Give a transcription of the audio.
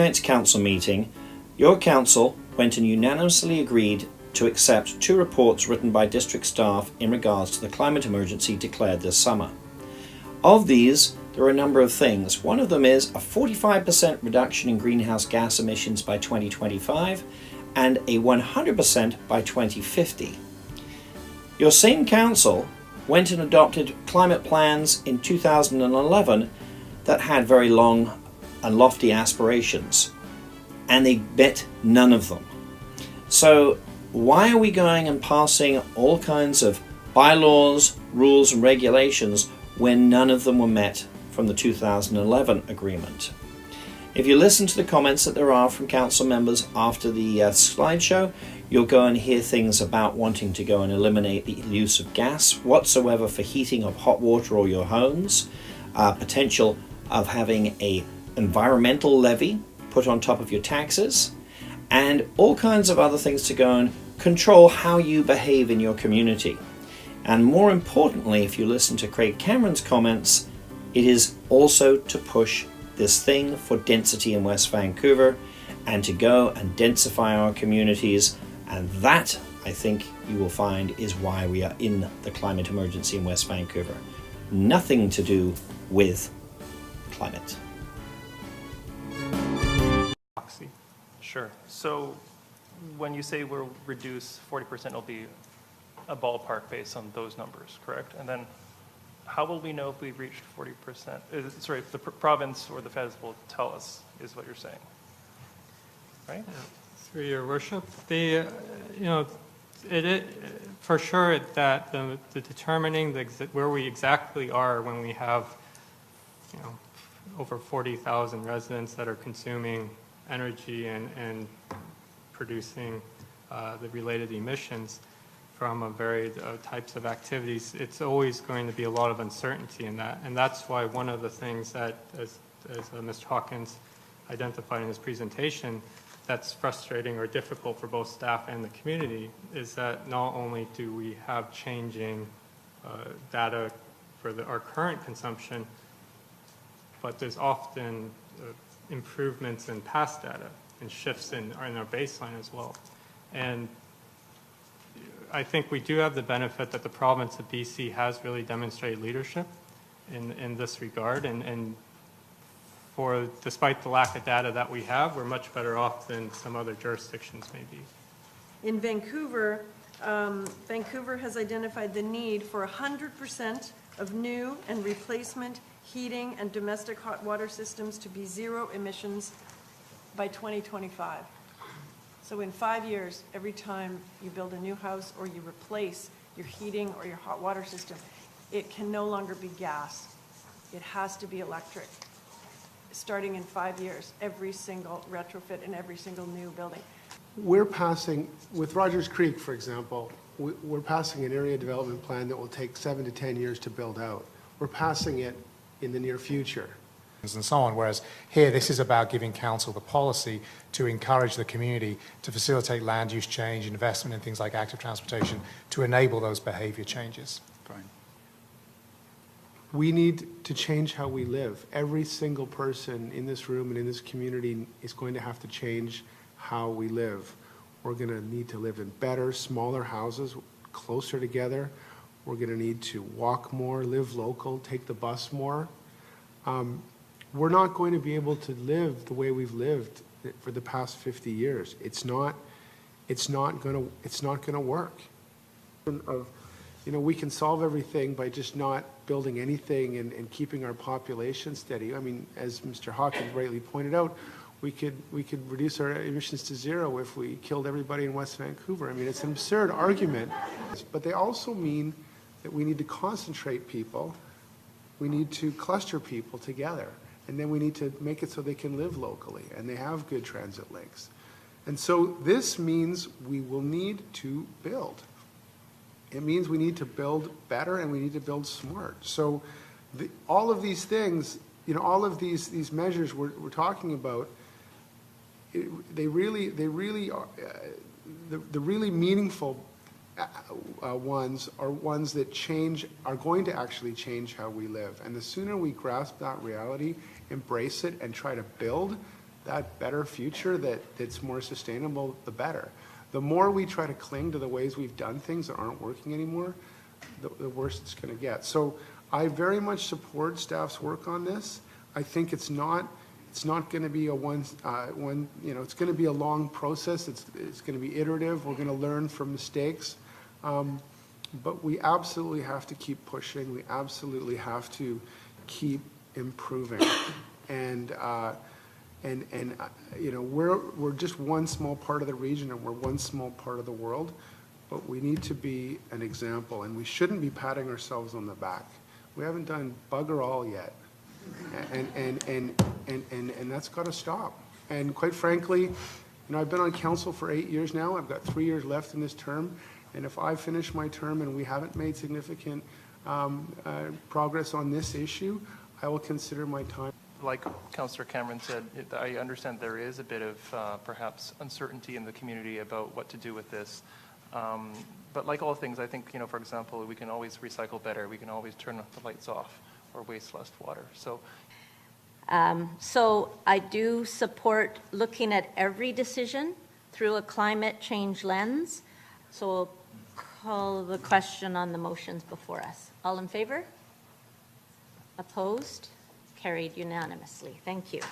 night's council meeting, your council went and unanimously agreed to accept 2 reports written by district staff in regards to the climate emergency declared this summer. Of these, there are a number of things. One of them is a 45% reduction in greenhouse gas emissions by 2025 and a 100% by 2050. Your same council went and adopted climate plans in 2011 that had very long and lofty aspirations, and they met none of them. So why are we going and passing all kinds of bylaws, rules and regulations when none of them were met from the 2011 agreement? If you listen to the comments that there are from council members after the slideshow, you'll go and hear things about wanting to go and eliminate the use of gas whatsoever for heating of hot water or your homes, potential of having a environmental levy put on top of your taxes, and all kinds of other things to go and control how you behave in your community. And more importantly, if you listen to Craig Cameron's comments, it is also to push this thing for density in West Vancouver and to go and densify our communities. And that, I think you will find, is why we are in the climate emergency in West Vancouver. Nothing to do with climate. Sure. So when you say we'll reduce 40%, it'll be a ballpark based on those numbers, correct? And then how will we know if we've reached 40%? Sorry, the province or the feds will tell us, is what you're saying, right? Through your worship, for sure that the determining where we exactly are when we have, over 40,000 residents that are consuming energy and producing the related emissions from a varied types of activities, it's always going to be a lot of uncertainty in that. And that's why one of the things that, as Mr. Hawkins identified in his presentation, that's frustrating or difficult for both staff and the community is that not only do we have changing data for our current consumption, but there's often improvements in past data and shifts in our baseline as well. And I think we do have the benefit that the province of BC has really demonstrated leadership in this regard, and despite the lack of data that we have, we're much better off than some other jurisdictions may be. In Vancouver, Vancouver has identified the need for 100% of new and replacement heating and domestic hot water systems to be zero emissions by 2025. So in 5 years, every time you build a new house or you replace your heating or your hot water system, it can no longer be gas. It has to be electric. Starting in 5 years, every single retrofit in every single new building. We're passing, with Rodgers Creek, for example, we're passing an area development plan that will take 7 to 10 years to build out. We're passing it in the near future. And so on, whereas here this is about giving council the policy to encourage the community to facilitate land use change, investment in things like active transportation to enable those behaviour changes. Fine. We need to change how we live. Every single person in this room and in this community is going to have to change how we live. We're going to need to live in better, smaller houses, closer together. We're going to need to walk more, live local, take the bus more. We're not going to be able to live the way we've lived for the past 50 years. It's not going to work. We can solve everything by just not building anything and keeping our population steady. I mean, as Mr. Hawkins rightly pointed out, we could reduce our emissions to zero if we killed everybody in West Vancouver. I mean, it's an absurd argument, but they also mean that we need to concentrate people, we need to cluster people together, and then we need to make it so they can live locally and they have good transit links. And so this means we will need to build. It means we need to build better and we need to build smart. So all of these things, all of these measures we're talking about, they really are, the really meaningful ones are ones that are going to actually change how we live. And the sooner we grasp that reality, embrace it, and try to build, that better future that's more sustainable, the better. The more we try to cling to the ways we've done things that aren't working anymore, the worse it's going to get. So I very much support staff's work on this. I think it's not going to be a it's going to be a long process. It's going to be iterative. We're going to learn from mistakes. But we absolutely have to keep pushing. We absolutely have to keep improving. And we're just one small part of the region, and we're one small part of the world, but we need to be an example, and we shouldn't be patting ourselves on the back. We haven't done bugger all yet, and that's got to stop. And quite frankly, I've been on council for 8 years now. I've got 3 years left in this term, and if I finish my term and we haven't made significant progress on this issue, I will consider my time. Like Councillor Cameron said, I understand there is a bit of perhaps uncertainty in the community about what to do with this. But like all things, I think, for example, we can always recycle better. We can always turn the lights off or waste less water. So I do support looking at every decision through a climate change lens. So we'll call the question on the motions before us. All in favor? Opposed? Carried unanimously. Thank you.